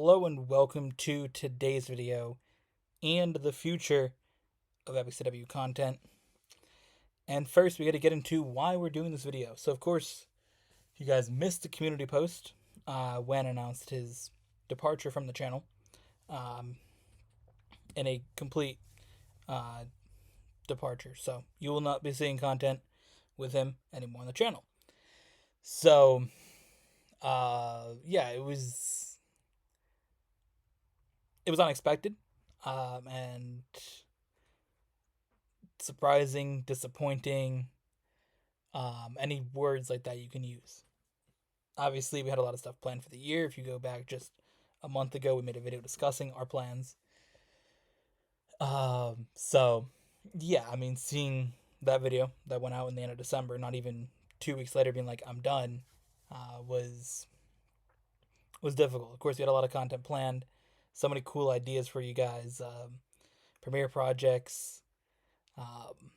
Hello and welcome to today's video and the future of EpicCW content. And first, we got to get into why we're doing this video. So, of course, if you guys missed the community post, Wen announced his departure from the channel um, in a complete uh, departure. So, you will not be seeing content with him anymore on the channel. So, yeah, it was unexpected and surprising, disappointing, any words like that you can use. Obviously, we had a lot of stuff planned for the year. If you go back just a month ago, we made a video discussing our plans. So yeah, I mean, seeing that video that went out in the end of December, not even 2 weeks later, being like I'm done, was difficult. Of course, we had a lot of content planned, so many cool ideas for you guys, premiere projects. Um,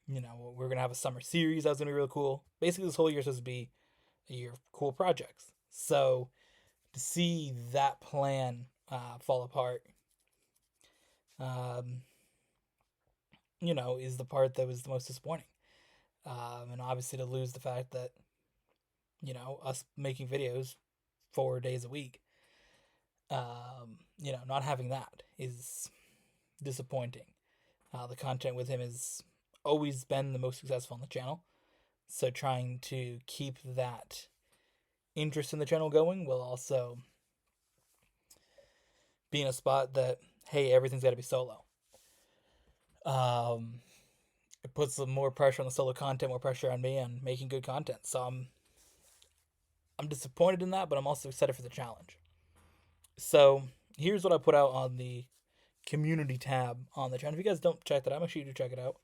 we're gonna have a summer series that was gonna be real cool. Basically, this whole year is supposed to be a year of cool projects. So to see that plan fall apart, um, is the part that was the most disappointing. And obviously to lose the fact that, us making videos 4 days a week, not having that is disappointing. The content with him has always been the most successful on the channel. So trying to keep that interest in the channel going while also being a spot that, hey, everything's got to be solo. It puts some more pressure on the solo content, more pressure on me on making good content. So I'm disappointed in that, but I'm also excited for the challenge. So here's what I put out on the community tab on the channel. If you guys don't check that out, make sure you do check it out.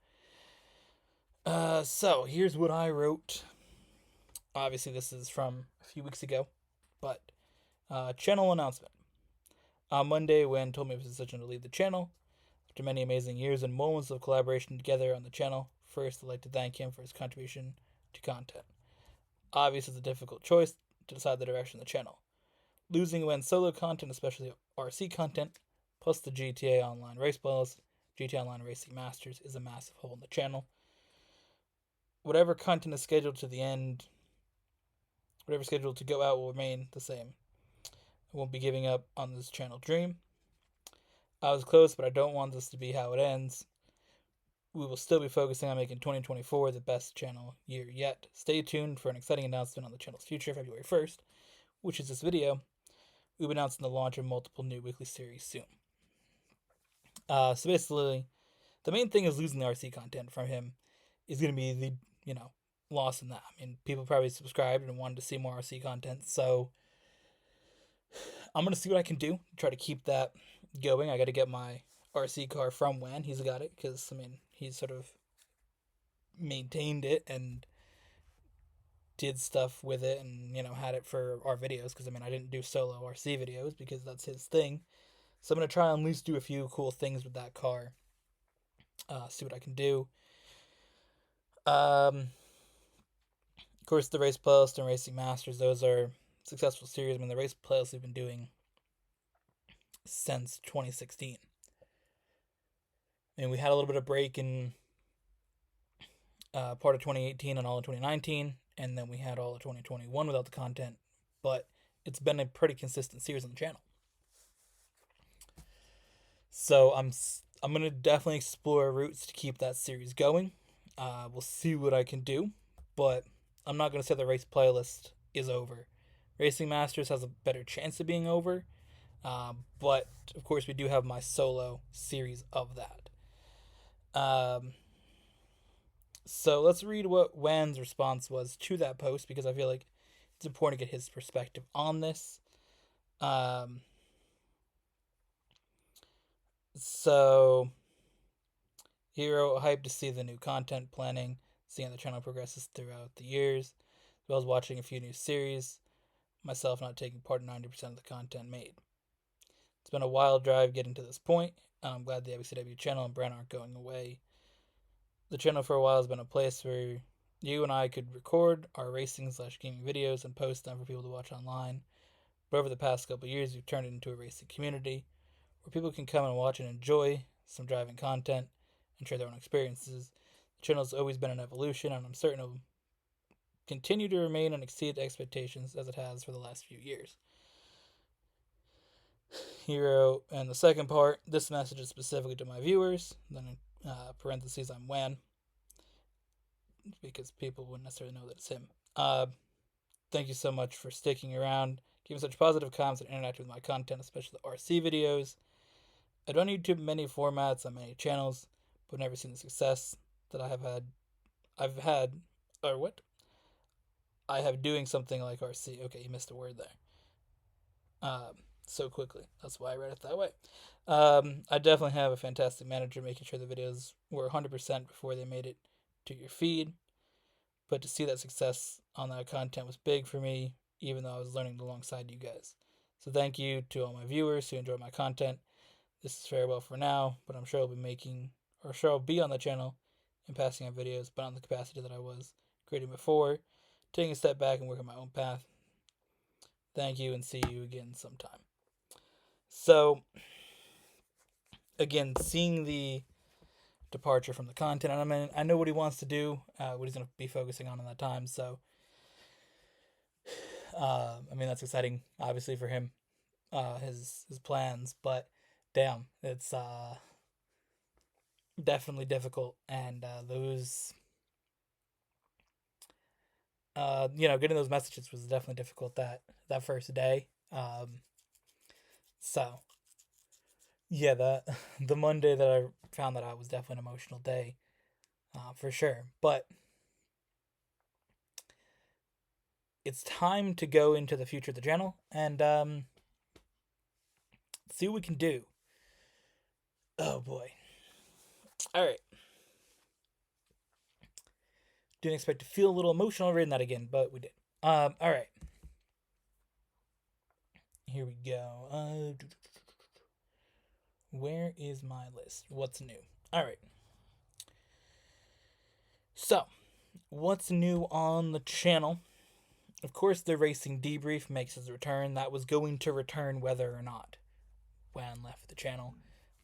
So here's what I wrote. Obviously, this is from a few weeks ago, but channel announcement. On Monday, Wen told me of his decision to leave the channel. After many amazing years and moments of collaboration together on the channel, first I'd like to thank him for his contribution to content. Obviously, it's a difficult choice to decide the direction of the channel. Losing Wen's solo content, especially RC content, plus the GTA Online race playlist, GTA Online Racing Masters, is a massive hole in the channel. Whatever content is scheduled to the end, whatever scheduled to go out will remain the same. I won't be giving up on this channel dream. I was close, but I don't want this to be how it ends. We will still be focusing on making 2024 the best channel year yet. Stay tuned for an exciting announcement on the channel's future, February 1st, which is this video. We'll be announcing the launch of multiple new weekly series soon. So basically, the main thing is losing the RC content from him is going to be the, loss in that. I mean, people probably subscribed and wanted to see more RC content, so I'm going to see what I can do to try to keep that going. I got to get my RC car from Wen. He's got it because, he's sort of maintained it and did stuff with it and, had it for our videos because, I didn't do solo RC videos because that's his thing. So I'm going to try and at least do a few cool things with that car. See what I can do. Of course, the Race Playlist and Racing Masters, those are successful series. The Race Playlist we've been doing since 2016. We had a little bit of break in part of 2018 and all of 2019, and then we had all of 2021 without the content, but it's been a pretty consistent series on the channel. So I'm going to definitely explore routes to keep that series going. We'll see what I can do, but I'm not going to say the Race Playlist is over. Racing Masters has a better chance of being over, but of course we do have my solo series of that. So let's read what Wen's response was to that post because I feel like it's important to get his perspective on this. So he wrote, hyped to see the new content planning, seeing the channel progresses throughout the years, as well as watching a few new series, myself not taking part in 90% of the content made. It's been a wild drive getting to this point, and I'm glad the EpicCW channel and brand aren't going away. The channel for a while has been a place where you and I could record our racing/gaming videos and post them for people to watch online. But over the past couple of years, we've turned it into a racing community where people can come and watch and enjoy some driving content and share their own experiences. The channel has always been an evolution, and I'm certain it will continue to remain and exceed expectations as it has for the last few years. Hero, and the second part, this message is specifically to my viewers. Then in parentheses, I'm Wan, because people wouldn't necessarily know that it's him. Thank you so much for sticking around, giving such positive comments, and interacting with my content, especially the RC videos. I don't need too many formats on many channels, but I've never seen the success that I have doing something like RC. Okay, you missed a word there. So quickly. That's why I read it that way. I definitely have a fantastic manager making sure the videos were 100% before they made it to your feed. But to see that success on that content was big for me, even though I was learning alongside you guys. So thank you to all my viewers who enjoy my content. This is farewell for now, but I'm sure I'll be on the channel and passing out videos, but on the capacity that I was creating before, taking a step back and working my own path. Thank you, and see you again sometime. So, again, seeing the departure from the content, and I know what he wants to do, what he's going to be focusing on that time. So, that's exciting, obviously, for him, his plans. But damn, it's definitely difficult, and those, getting those messages was definitely difficult that first day. So, yeah, the Monday that I found that out was definitely an emotional day, for sure. But it's time to go into the future of the channel and see what we can do. Oh boy! All right. Didn't expect to feel a little emotional reading that again, but we did. All right. Here we go. Where is my list? What's new? All right. So, what's new on the channel? Of course, the racing debrief makes his return. That was going to return whether or not Wan left the channel.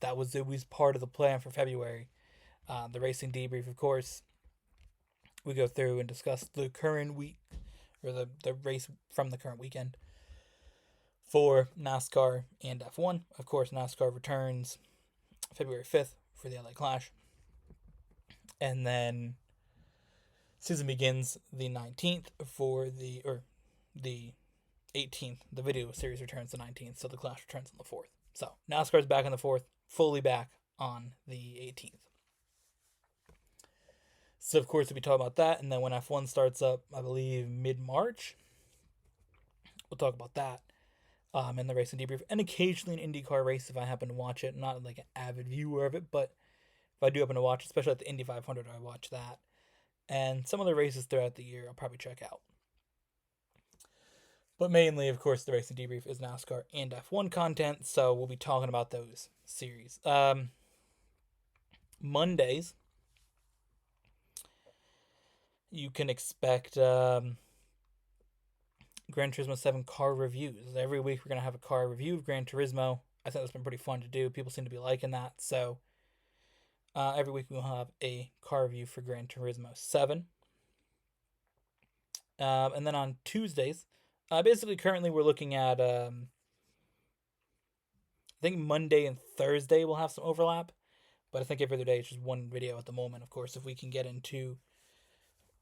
That was always part of the plan for February. The racing debrief, of course, we go through and discuss the current week, or the race from the current weekend for NASCAR and F1. Of course, NASCAR returns February 5th for the LA Clash. And then season begins the 19th for the 18th. The video series returns the 19th, so the Clash returns on the 4th. So NASCAR's back on the 4th, fully back on the 18th. So of course we'll be talking about that, and then when F1 starts up, I believe mid-March, we'll talk about that. In the racing debrief, and occasionally an IndyCar race if I happen to watch it. I'm not like an avid viewer of it, but if I do happen to watch, especially at the Indy 500, I watch that. And some of the races throughout the year I'll probably check out. But mainly, of course, the racing debrief is NASCAR and F1 content, so we'll be talking about those series. Mondays, you can expect Gran Turismo 7 car reviews. Every week we're going to have a car review of Gran Turismo. I think that's been pretty fun to do. People seem to be liking that. So every week we'll have a car review for Gran Turismo 7. And then on Tuesdays, basically currently we're looking at, I think Monday and Thursday we'll have some overlap. But I think every other day it's just one video at the moment. Of course, if we can get into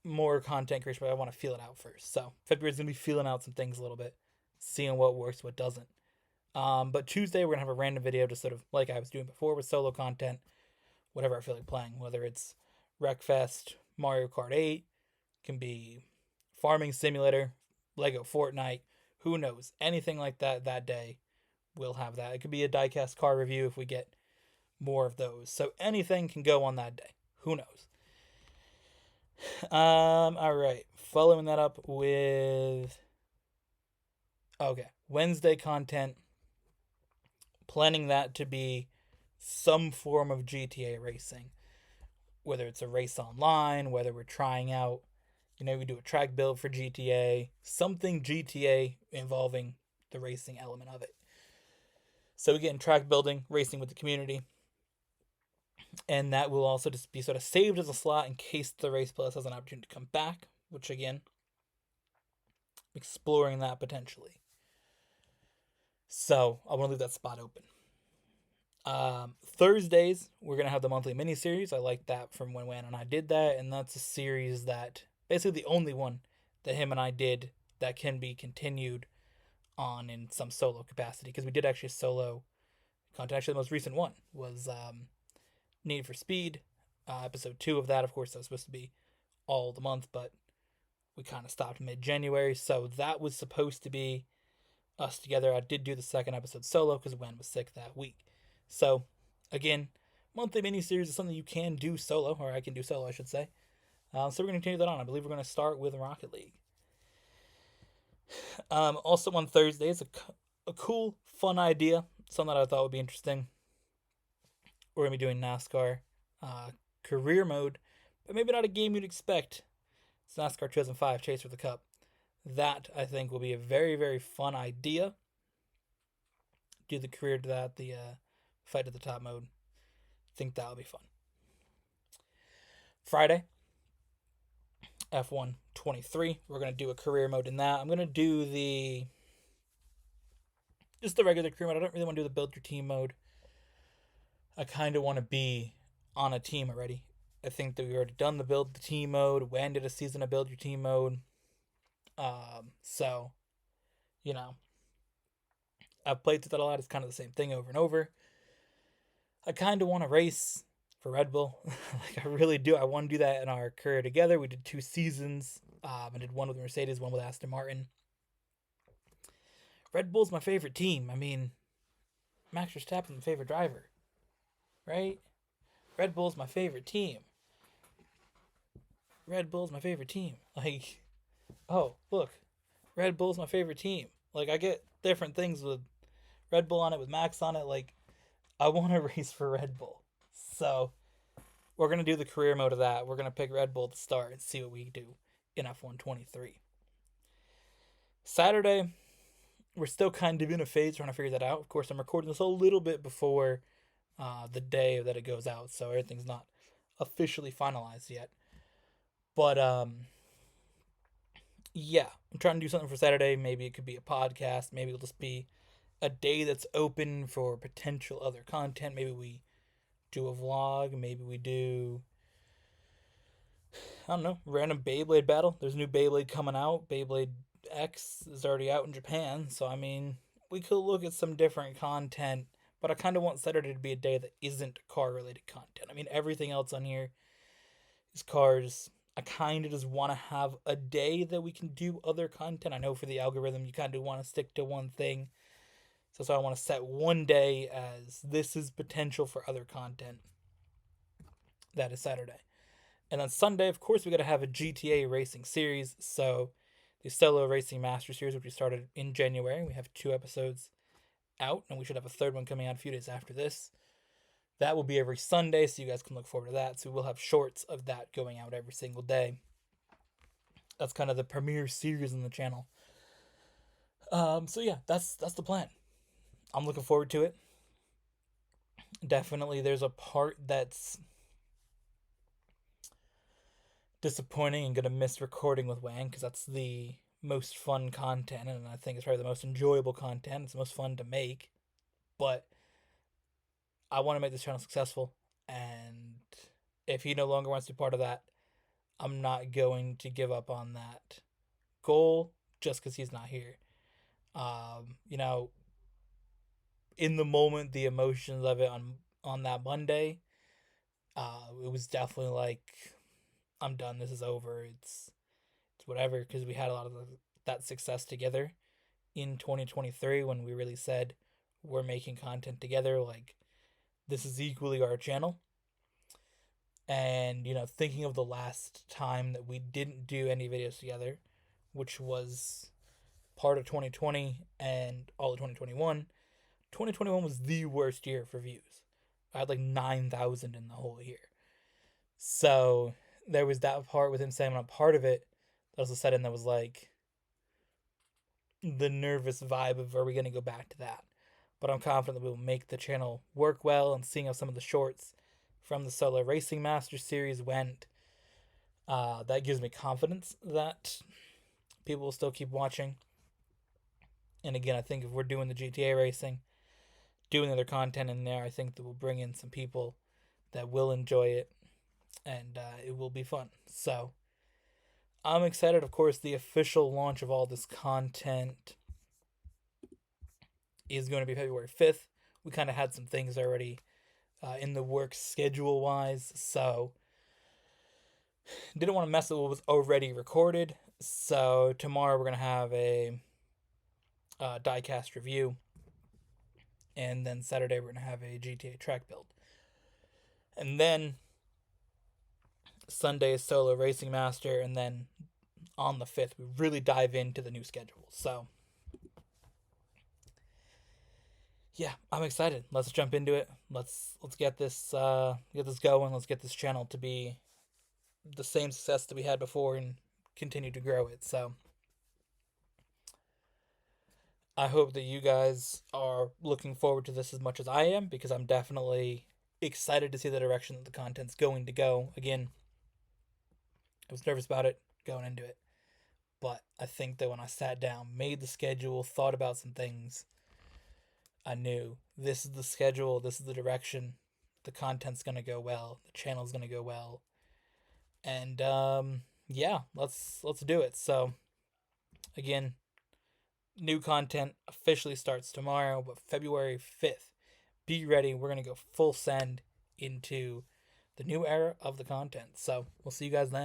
more content creation, but I want to feel it out first. So February's going to be feeling out some things a little bit, seeing what works, what doesn't. But Tuesday we're going to have a random video, just sort of like I was doing before with solo content, whatever I feel like playing, whether it's Wreckfest, Mario Kart 8, can be Farming Simulator, Lego Fortnite, who knows, anything like that day, we'll have that. It could be a diecast car review if we get more of those. So anything can go on that day. Who knows? All right. Following that up with Wednesday content. Planning that to be some form of GTA racing. Whether it's a race online, whether we're trying out, we do a track build for GTA, something GTA involving the racing element of it. So again, track building, racing with the community, and that will also just be sort of saved as a slot in case the Race Plus has an opportunity to come back, which again, exploring that potentially. So I want to leave that spot open. Thursdays, we're going to have the monthly mini-series. I like that from when Wan and I did that, and that's a series that, basically the only one that him and I did that can be continued on in some solo capacity, because we did actually solo content. Actually, the most recent one was Need for Speed, episode 2 of that. Of course, that was supposed to be all the month, but we kind of stopped mid-January, so that was supposed to be us together. I did do the second episode solo because Wen was sick that week. So, again, monthly miniseries is something you can do solo, or I can do solo, I should say. So we're going to continue that on. I believe we're going to start with Rocket League. Also on Thursdays, a cool, fun idea, something that I thought would be interesting. We're going to be doing NASCAR career mode, but maybe not a game you'd expect. It's NASCAR 2005 Chase for the Cup. That, I think, will be a very, very fun idea. Do the career to that, the fight at the top mode. I think that'll be fun. Friday, F1 23. We're going to do a career mode in that. I'm going to do just the regular career mode. I don't really want to do the build your team mode. I kind of want to be on a team already. I think that we already done the build the team mode. Wan did a season of build your team mode. So, you know, I've played through that a lot. It's kind of the same thing over and over. I kind of want to race for Red Bull. Like, I really do. I want to do that in our career together. We did 2 seasons. I did one with Mercedes, one with Aston Martin. Red Bull's my favorite team. I mean, Max Verstappen's my favorite driver. Right? Red Bull's my favorite team. Red Bull's my favorite team. Like, oh, look. Red Bull's my favorite team. Like, I get different things with Red Bull on it, with Max on it. Like, I want to race for Red Bull. So, we're going to do the career mode of that. We're going to pick Red Bull to start and see what we do in F1 23. Saturday, we're still kind of in a phase trying to figure that out. Of course, I'm recording this a little bit before the day that it goes out, so everything's not officially finalized yet. But, yeah, I'm trying to do something for Saturday. Maybe it could be a podcast. Maybe it'll just be a day that's open for potential other content. Maybe we do a vlog. Maybe we do, I don't know, random Beyblade battle. There's a new Beyblade coming out. Beyblade X is already out in Japan. So, I mean, we could look at some different content. But I kind of want Saturday to be a day that isn't car-related content. I mean, everything else on here is cars. I kind of just want to have a day that we can do other content. I know for the algorithm, you kind of want to stick to one thing. So I want to set one day as this is potential for other content. That is Saturday. And then Sunday, of course, we got to have a GTA racing series. So the Solo Racing Master Series, which we started in January. We have 2 episodes out, and we should have a 3rd one coming out a few days after this. That will be every Sunday, so you guys can look forward to that. So we'll have shorts of that going out every single day. That's kind of the premiere series on the channel. So yeah, that's the plan. I'm looking forward to it. Definitely there's a part that's disappointing and gonna miss recording with Wang, because that's the most fun content, and I think it's probably the most enjoyable content. It's the most fun to make. But I want to make this channel successful, and if he no longer wants to be part of that, I'm not going to give up on that goal just because he's not here. You know, in the moment, the emotions of it on that Monday, it was definitely like, I'm done. This is over. It's whatever, because we had a lot of that success together in 2023 when we really said we're making content together. Like, this is equally our channel. And, you know, thinking of the last time that we didn't do any videos together, which was part of 2020 and all of 2021, 2021 was the worst year for views. I had like 9,000 in the whole year. So there was that part with him saying I'm not part of it. That was a set in that was like, the nervous vibe of are we going to go back to that. But I'm confident that we will make the channel work well, and seeing how some of the shorts from the Solo Racing Master series went, that gives me confidence that people will still keep watching. And again, I think if we're doing the GTA racing, doing other content in there, I think that we'll bring in some people that will enjoy it, and it will be fun. So I'm excited. Of course, the official launch of all this content is going to be February 5th. We kind of had some things already in the works schedule wise, so didn't want to mess with what was already recorded. So tomorrow we're going to have a diecast review, and then Saturday we're going to have a GTA track build. And then Sunday is Solo Racing Master, and then on the 5th we really dive into the new schedule. So yeah, I'm excited. Let's jump into it. Let's get this going. Let's get this channel to be the same success that we had before and continue to grow it. So I hope that you guys are looking forward to this as much as I am, because I'm definitely excited to see the direction that the content's going to go. Again, I was nervous about it going into it, but I think that when I sat down, made the schedule, thought about some things, I knew this is the schedule, this is the direction, the content's going to go well, the channel's going to go well. And yeah, let's do it. So again, new content officially starts tomorrow, but February 5th, be ready. We're going to go full send into the new era of the content. So we'll see you guys then.